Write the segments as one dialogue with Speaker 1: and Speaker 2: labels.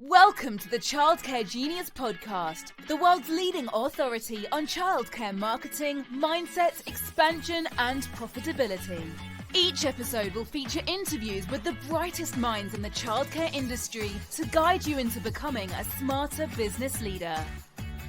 Speaker 1: Welcome to the Childcare Genius Podcast, the world's leading authority on childcare marketing, mindset, expansion, and profitability. Each episode will feature interviews with the brightest minds in the childcare industry to guide you into becoming a smarter business leader.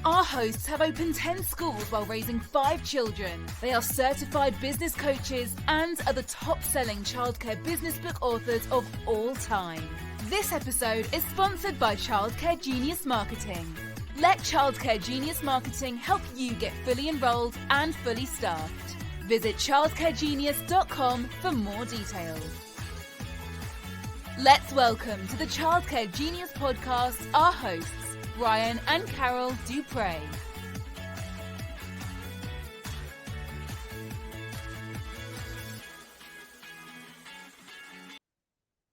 Speaker 1: Our hosts have opened 10 schools while raising 5 children. They are certified business coaches and are the top-selling childcare business book authors of all time. This episode is sponsored by Childcare Genius Marketing. Let Childcare Genius Marketing help you get fully enrolled and fully staffed. Visit childcaregenius.com for more details. Let's welcome to the Childcare Genius Podcast our hosts, Brian and Carol Dupre.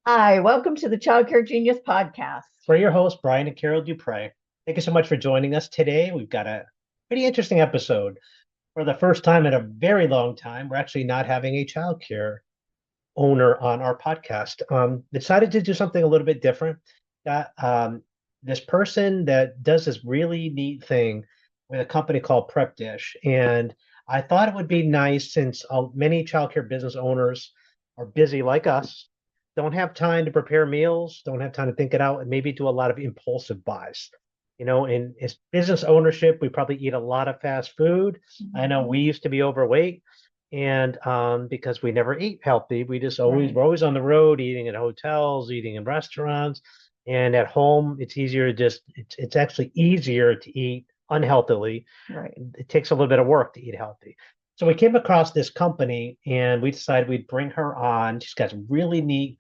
Speaker 2: Hi, welcome to the Childcare Genius Podcast.
Speaker 3: We're your hosts, Brian and Carol Dupre. Thank you so much for joining us today. We've got a pretty interesting episode. For the first time in a very long time, we're actually not having a childcare owner on our podcast. Decided to do something a little bit different. This person that does this really neat thing with a company called Prep Dish. And I thought it would be nice, since many childcare business owners are busy like us, don't have time to prepare meals, don't have time to think it out, and maybe do a lot of impulsive buys. You know, in business ownership, we probably eat a lot of fast food. I know we used to be overweight, and because we never ate healthy, we're always on the road, eating in hotels, eating in restaurants, and at home, it's actually easier to eat unhealthily.
Speaker 2: Right.
Speaker 3: It takes a little bit of work to eat healthy. So we came across this company and we decided we'd bring her on. She's got a really neat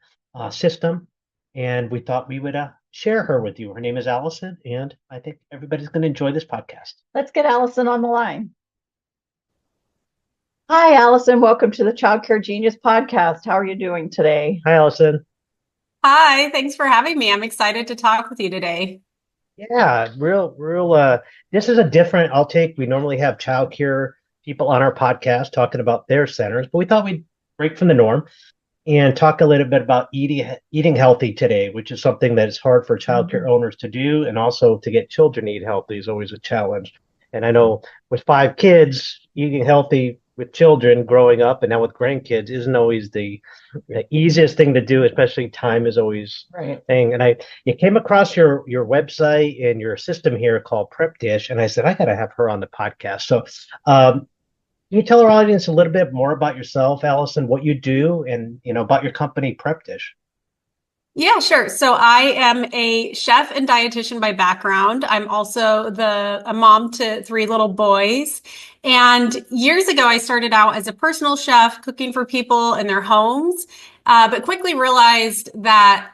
Speaker 3: system, and we thought we would share her with you. Her name is Allison, and I think everybody's going to enjoy this podcast.
Speaker 2: Let's get Allison on the line. Hi, Allison. Welcome to the Childcare Genius Podcast. How are you doing today?
Speaker 3: Hi, Allison.
Speaker 4: Hi, thanks for having me. I'm excited to talk with you today.
Speaker 3: Yeah, this is a different we normally have childcare people on our podcast talking about their centers, but we thought we'd break from the norm and talk a little bit about eating healthy today, which is something that is hard for childcare owners to do, and also to get children to eat healthy is always a challenge. And I know with 5 kids, eating healthy with children growing up and now with grandkids isn't always the easiest thing to do, especially time is always
Speaker 2: right
Speaker 3: thing. And you came across your website and your system here called Prep Dish, and I said, I got to have her on the podcast. So can you tell our audience a little bit more about yourself, Allison, what you do, and about your company, Prep Dish?
Speaker 4: Yeah, sure. So I am a chef and dietitian by background. I'm also a mom to 3 little boys. And years ago, I started out as a personal chef cooking for people in their homes, but quickly realized that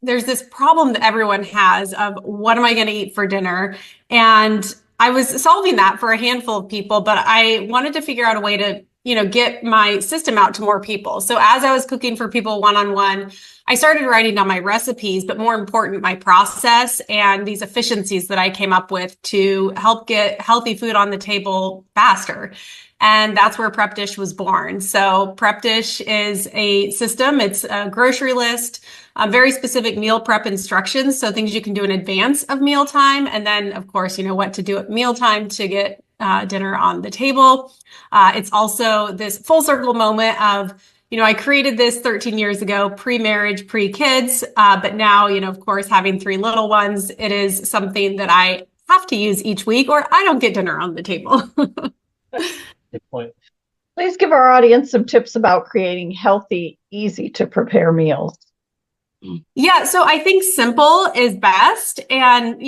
Speaker 4: there's this problem that everyone has of what am I going to eat for dinner? And I was solving that for a handful of people, but I wanted to figure out a way to, get my system out to more people. So as I was cooking for people one-on-one, I started writing down my recipes, but more important, my process and these efficiencies that I came up with to help get healthy food on the table faster. And that's where Prep Dish was born. So Prep Dish is a system. It's a grocery list, very specific meal prep instructions. So things you can do in advance of mealtime. And then, of course, what to do at mealtime to get dinner on the table. It's also this full circle moment of, I created this 13 years ago, pre-marriage, pre-kids. But now, of course, having 3 little ones, it is something that I have to use each week or I don't get dinner on the table.
Speaker 3: Good point.
Speaker 2: Please give our audience some tips about creating healthy, easy to prepare meals.
Speaker 4: Yeah, so I think simple is best. And,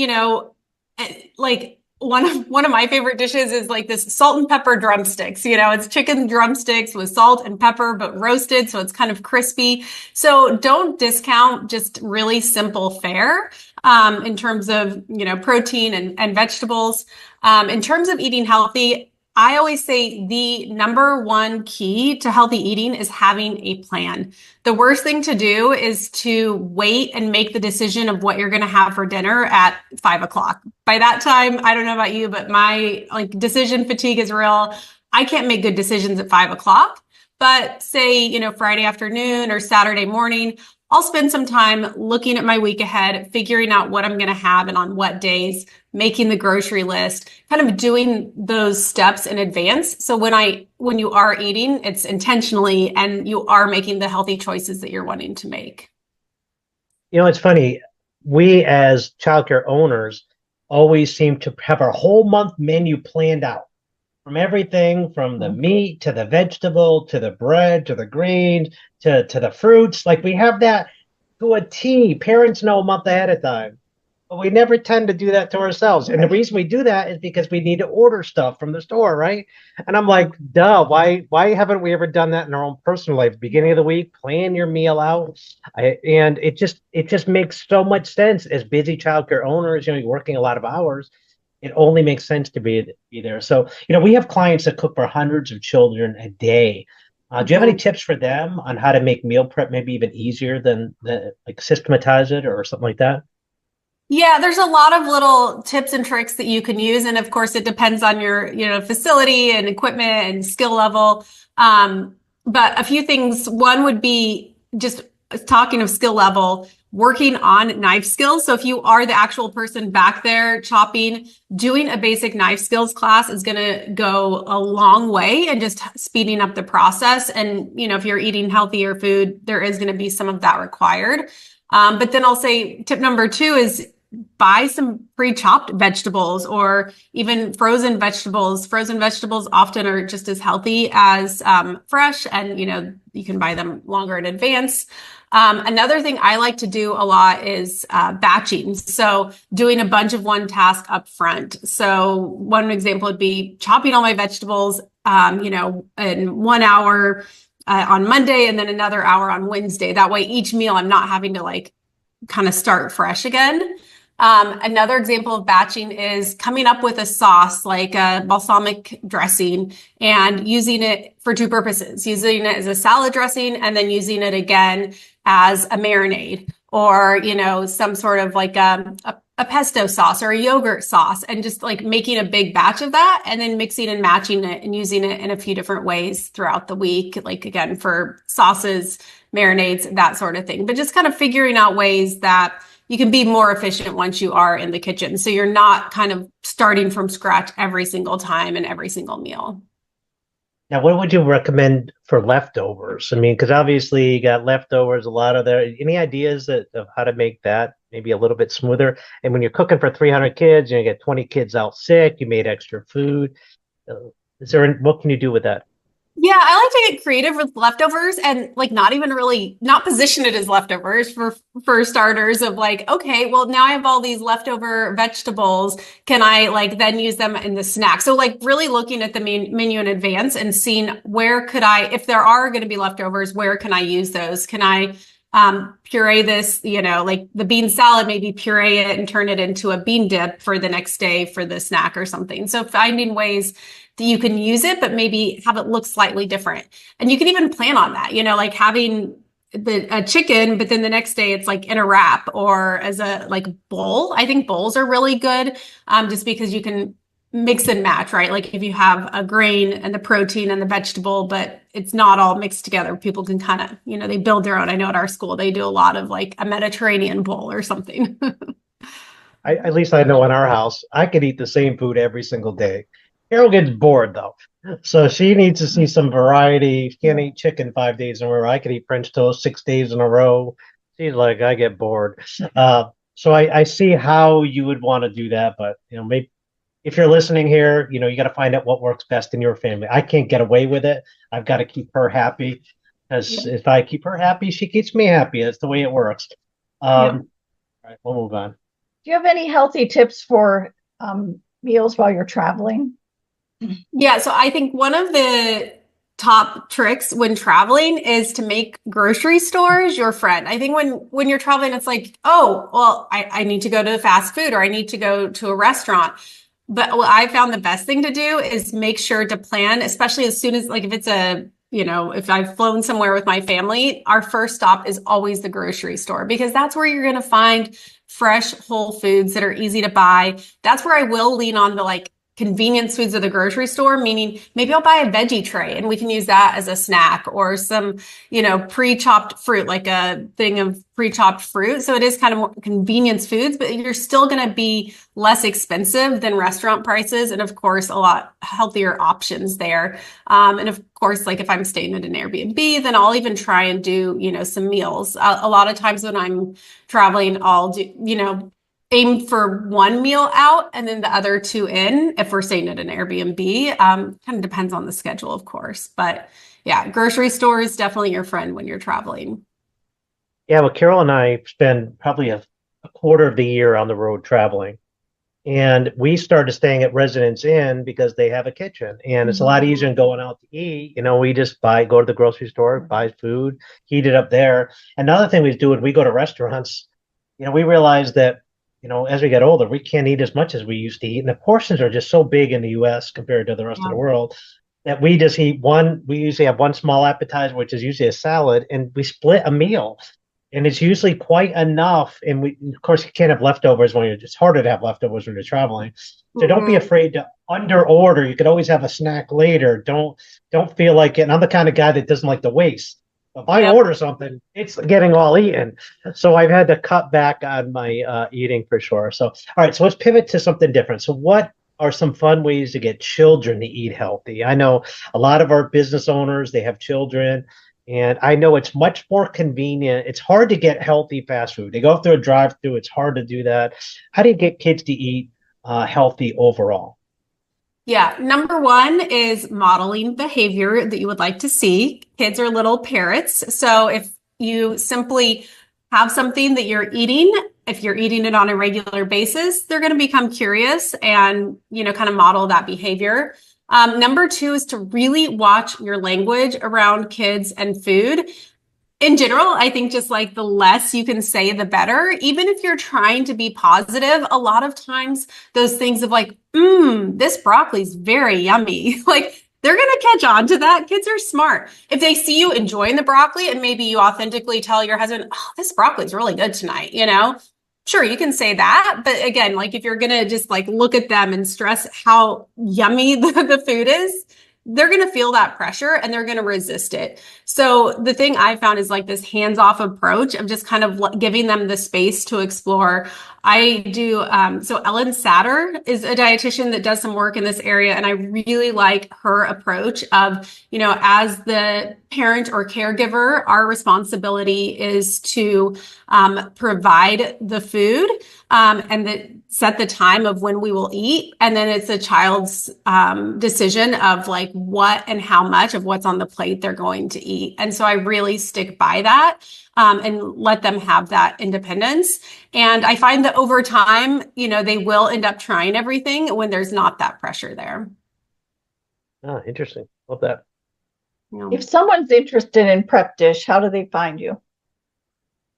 Speaker 4: like one of my favorite dishes is like this salt and pepper drumsticks. It's chicken drumsticks with salt and pepper, but roasted, so it's kind of crispy. So don't discount just really simple fare in terms of, protein and vegetables. In terms of eating healthy, I always say the number one key to healthy eating is having a plan. The worst thing to do is to wait and make the decision of what you're going to have for dinner at 5 o'clock. By that time, I don't know about you, but my decision fatigue is real. I can't make good decisions at 5 o'clock, but say, Friday afternoon or Saturday morning, I'll spend some time looking at my week ahead, figuring out what I'm going to have and on what days, making the grocery list, kind of doing those steps in advance. So when you are eating, it's intentionally and you are making the healthy choices that you're wanting to make.
Speaker 3: It's funny. We as childcare owners always seem to have our whole month menu planned out, from everything from the meat to the vegetable to the bread to the greens to the fruits. Like we have that to a T. Parents know a month ahead of time, but we never tend to do that to ourselves. And the reason we do that is because we need to order stuff from the store, right? And I'm like, duh, why haven't we ever done that in our own personal life? Beginning of the week, plan your meal out. And it just makes so much sense as busy childcare owners, you're working a lot of hours. It only makes sense to be there. So, we have clients that cook for hundreds of children a day. Do you have any tips for them on how to make meal prep maybe even easier than like systematize it or something like that?
Speaker 4: Yeah, there's a lot of little tips and tricks that you can use. And of course, it depends on your, facility and equipment and skill level. But a few things, one would be just talking of skill level, working on knife skills. So if you are the actual person back there chopping, doing a basic knife skills class is going to go a long way and just speeding up the process. And, if you're eating healthier food, there is going to be some of that required. But then I'll say tip number 2 is buy some pre-chopped vegetables or even frozen vegetables. Frozen vegetables often are just as healthy as fresh, and you can buy them longer in advance. Another thing I like to do a lot is batching. So doing a bunch of one task up front. So one example would be chopping all my vegetables, in 1 hour on Monday and then another hour on Wednesday. That way each meal I'm not having to kind of start fresh again. Another example of batching is coming up with a sauce like a balsamic dressing and using it for 2 purposes, using it as a salad dressing and then using it again as a marinade or, some sort of like a pesto sauce or a yogurt sauce, and just making a big batch of that and then mixing and matching it and using it in a few different ways throughout the week, again, for sauces, marinades, that sort of thing. But just kind of figuring out ways that you can be more efficient once you are in the kitchen. So you're not kind of starting from scratch every single time and every single meal.
Speaker 3: Now, what would you recommend for leftovers? I mean, because obviously you got leftovers, a lot of there. Any ideas of how to make that maybe a little bit smoother? And when you're cooking for 300 kids, you get 20 kids out sick, you made extra food. What can you do with that?
Speaker 4: Yeah, I like to get creative with leftovers and not position it as leftovers for starters of okay, well now I have all these leftover vegetables. Can I then use them in the snack? So really looking at the menu in advance and seeing where could if there are going to be leftovers, where can I use those? Can I puree this, the bean salad, maybe puree it and turn it into a bean dip for the next day for the snack or something. So finding ways that you can use it, but maybe have it look slightly different. And you can even plan on that, having a chicken, but then the next day it's in a wrap or as a bowl. I think bowls are really good, just because you can mix and match, right? If you have a grain and the protein and the vegetable, but it's not all mixed together, people can kind of, they build their own. I know at our school, they do a lot of a Mediterranean bowl or something.
Speaker 3: At least I know in our house, I could eat the same food every single day. Carol gets bored though. So she needs to see some variety. She can't eat chicken 5 days in a row. I could eat French toast 6 days in a row. She's like, I get bored. So I see how you would want to do that, but maybe if you're listening here, you got to find out what works best in your family. I can't get away with it. I've got to keep her happy, because if I keep her happy, she keeps me happy. That's the way it works. All right, we'll move on.
Speaker 2: Do you have any healthy tips for meals while you're traveling?
Speaker 4: Yeah, so I think one of the top tricks when traveling is to make grocery stores your friend. I think when you're traveling, it's oh, well, I need to go to fast food or I need to go to a restaurant. But what I found the best thing to do is make sure to plan, especially as soon as if it's if I've flown somewhere with my family, our first stop is always the grocery store, because that's where you're going to find fresh, whole foods that are easy to buy. That's where I will lean on the convenience foods at the grocery store, meaning maybe I'll buy a veggie tray and we can use that as a snack, or some, pre-chopped fruit, like a thing of pre-chopped fruit. So it is kind of more convenience foods, but you're still going to be less expensive than restaurant prices. And of course, a lot healthier options there. And of course, like if I'm staying at an Airbnb, then I'll even try and do, some meals. A lot of times when I'm traveling, I'll do, aim for one meal out and then the other two in if we're staying at an Airbnb. Kind of depends on the schedule, of course. But yeah, grocery store is definitely your friend when you're traveling.
Speaker 3: Yeah, well, Carol and I spend probably a quarter of the year on the road traveling. And we started staying at Residence Inn because they have a kitchen. And it's a lot easier than going out to eat. We just go to the grocery store, buy food, heat it up there. Another thing we do when we go to restaurants, we realize that as we get older, we can't eat as much as we used to eat. And the portions are just so big in the US compared to the rest of the world that we just eat one. We usually have one small appetizer, which is usually a salad, and we split a meal. And it's usually quite enough. And of course, you can't have leftovers it's harder to have leftovers when you're traveling. So don't be afraid to under order. You could always have a snack later. Don't feel like it. And I'm the kind of guy that doesn't like to waste. If I order something, it's getting all eaten. So I've had to cut back on my eating for sure. So, all right, so let's pivot to something different. So what are some fun ways to get children to eat healthy? I know a lot of our business owners, they have children, and I know it's much more convenient. It's hard to get healthy fast food. They go through a drive-through. It's hard to do that. How do you get kids to eat healthy overall?
Speaker 4: Yeah, number one is modeling behavior that you would like to see. Kids are little parrots. So if you simply have something that you're eating, if you're eating it on a regular basis, they're going to become curious and, kind of model that behavior. Number two is to really watch your language around kids and food. In general, I think just like the less you can say, the better. Even if you're trying to be positive, a lot of times those things of like, this broccoli is very yummy. Like they're going to catch on to that. Kids are smart. If they see you enjoying the broccoli and maybe you authentically tell your husband, oh, this broccoli is really good tonight, sure, you can say that. But again, like if you're going to just like look at them and stress how yummy the food is, they're going to feel that pressure and they're going to resist it. So the thing I found is like this hands-off approach of just kind of giving them the space to explore. I do, so Ellen Satter is a dietitian that does some work in this area. And I really like her approach of, as the parent or caregiver, our responsibility is to provide the food and that set the time of when we will eat. And then it's a child's decision of like what and how much of what's on the plate they're going to eat. And so I really stick by that and let them have that independence. And I find that over time, they will end up trying everything when there's not that pressure there.
Speaker 3: Ah, interesting. Love that.
Speaker 2: If someone's interested in Prep Dish, how do they find you?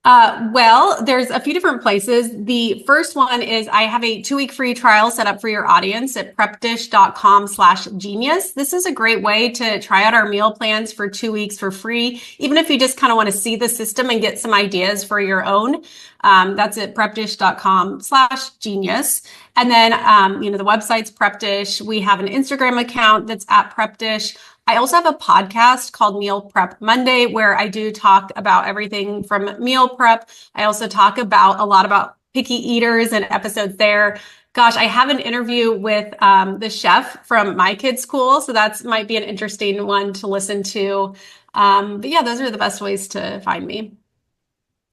Speaker 4: Well, there's a few different places. The first one is I have a 2-week free trial set up for your audience at prepdish.com/genius. This is a great way to try out our meal plans for 2 weeks for free. Even if you just kind of want to see the system and get some ideas for your own. That's at prepdish.com/genius. And then, the website's PrepDish. We have an Instagram account that's at PrepDish. I also have a podcast called Meal Prep Monday, where I do talk about everything from meal prep. I also talk about a lot about picky eaters and episodes there. Gosh, I have an interview with the chef from my kids' school, so that might be an interesting one to listen to. But yeah, those are the best ways to find me.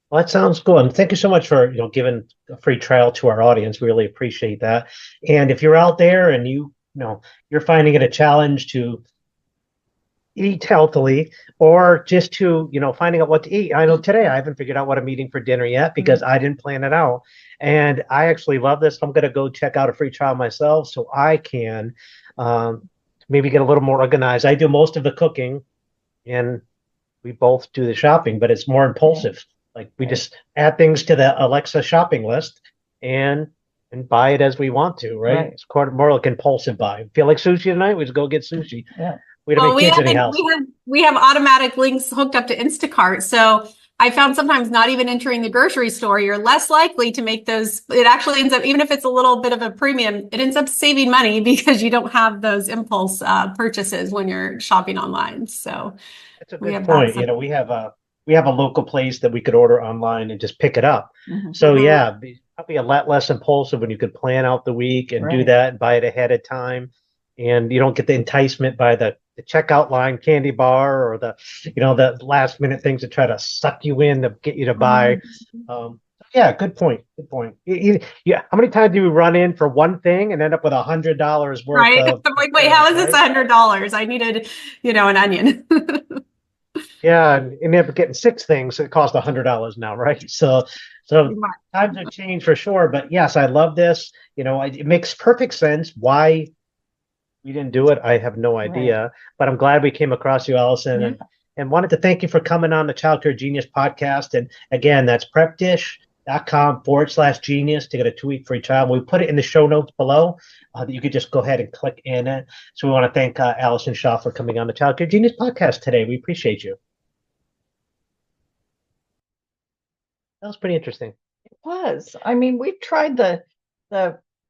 Speaker 3: Well, that sounds good. And thank you so much for giving a free trial to our audience. We really appreciate that. And if you're out there and you're finding it a challenge to eat healthily, or just to finding out what to eat. I know today I haven't figured out what I'm eating for dinner yet because I didn't plan it out, and I actually love this. I'm going to go check out a free trial myself so I can maybe get a little more organized. I do most of the cooking and we both do the shopping, but it's more impulsive. Like we just add things to the Alexa shopping list and buy it as we want to, right? It's more like impulsive buy. Feel like sushi tonight? We just go get sushi.
Speaker 2: Yeah.
Speaker 3: We don't make kids in the house.
Speaker 4: We have automatic links hooked up to Instacart. So I found sometimes not even entering the grocery store, you're less likely to make those. It actually ends up, even if it's a little bit of a premium, it ends up saving money because you don't have those impulse purchases when you're shopping online. So
Speaker 3: That's a good point.
Speaker 4: that.
Speaker 3: We have a local place that we could order online and just pick it up. So yeah, probably a lot less impulsive when you could plan out the week and do that and buy it ahead of time. And you don't get the enticement by the checkout line candy bar or the last minute things that try to suck you in to get you to buy. Yeah, good point. Good point. Yeah, how many times do we run in for one thing and end up with $100 worth of?
Speaker 4: I'm like, wait, how is this $100? I needed, an onion.
Speaker 3: Yeah, and end up getting 6 things that cost $100 now, right? So times have changed for sure. But yes, I love this. It makes perfect sense why we didn't do it. I have no idea, but I'm glad we came across you, Allison, and wanted to thank you for coming on the Child Care Genius podcast. And again, that's prepdish.com/genius to get a 2-week free trial. We put it in the show notes below that you could just go ahead and click in it. So we want to thank Allison Schaaf for coming on the Child Care Genius podcast today. We appreciate you. That was pretty interesting.
Speaker 2: It was. I mean, we've tried the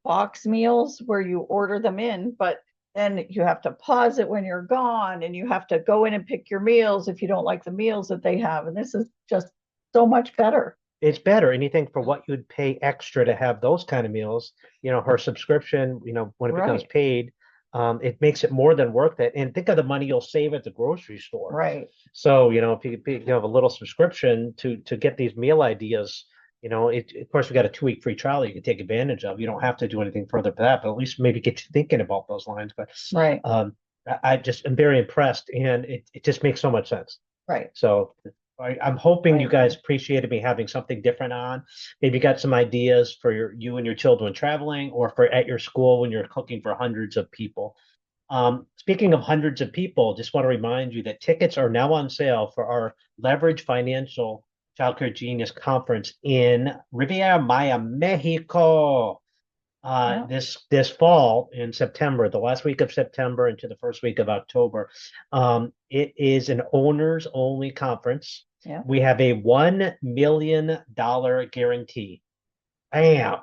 Speaker 2: box meals where you order them in, but then you have to pause it when you're gone, and you have to go in and pick your meals if you don't like the meals that they have. And this is just so much better.
Speaker 3: It's better. Anything for what you'd pay extra to have those kind of meals, her subscription, when it becomes paid, it makes it more than worth it. And think of the money you'll save at the grocery store.
Speaker 2: Right.
Speaker 3: So, if you have a little subscription to get these meal ideas, of course, we got a 2-week free trial that you can take advantage of. You don't have to do anything further for that, but at least maybe get you thinking about those lines. But I just am very impressed, and it just makes so much sense.
Speaker 2: Right.
Speaker 3: So I'm hoping you guys appreciated me having something different on. Maybe you got some ideas for you and your children traveling, or for at your school when you're cooking for hundreds of people. Speaking of hundreds of people, just want to remind you that tickets are now on sale for our Leverage Financial Child Care Genius Conference in Riviera Maya, Mexico. This fall in September, the last week of September into the first week of October. It is an owners only conference.
Speaker 2: Yeah.
Speaker 3: We have a $1 million guarantee. Bam.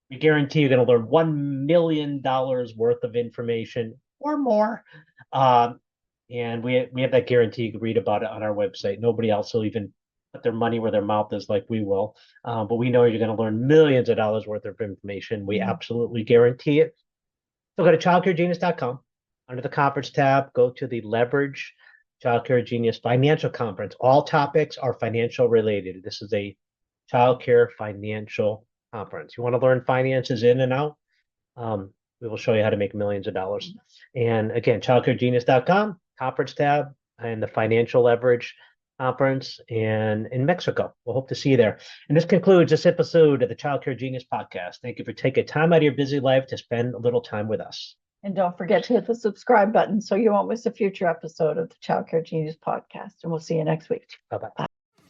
Speaker 3: We guarantee you're going to learn $1 million worth of information or more. And we have that guarantee. You can read about it on our website. Nobody else will even put their money where their mouth is like we will. But we know you're going to learn millions of dollars worth of information. We absolutely guarantee it. So go to childcaregenius.com. Under the conference tab, go to the Leverage Child Care Genius Financial Conference. All topics are financial related. This is a child care financial conference. You want to learn finances in and out? We will show you how to make millions of dollars. And again, childcaregenius.com, conference tab, and the Financial Leverage Conference in Mexico. We'll hope to see you there. And this concludes this episode of the Child Care Genius podcast. Thank you for taking time out of your busy life to spend a little time with us.
Speaker 2: And don't forget to hit the subscribe button so you won't miss a future episode of the Child Care Genius podcast. And we'll see you next week.
Speaker 3: Bye-bye.
Speaker 2: Bye.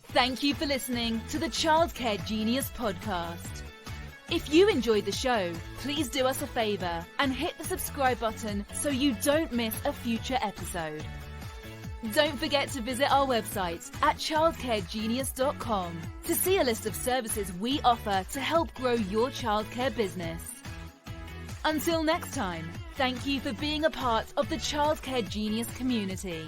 Speaker 1: Thank you for listening to the Child Care Genius podcast. If you enjoyed the show, please do us a favor and hit the subscribe button so you don't miss a future episode. Don't forget to visit our website at childcaregenius.com to see a list of services we offer to help grow your childcare business. Until next time, thank you for being a part of the Childcare Genius community.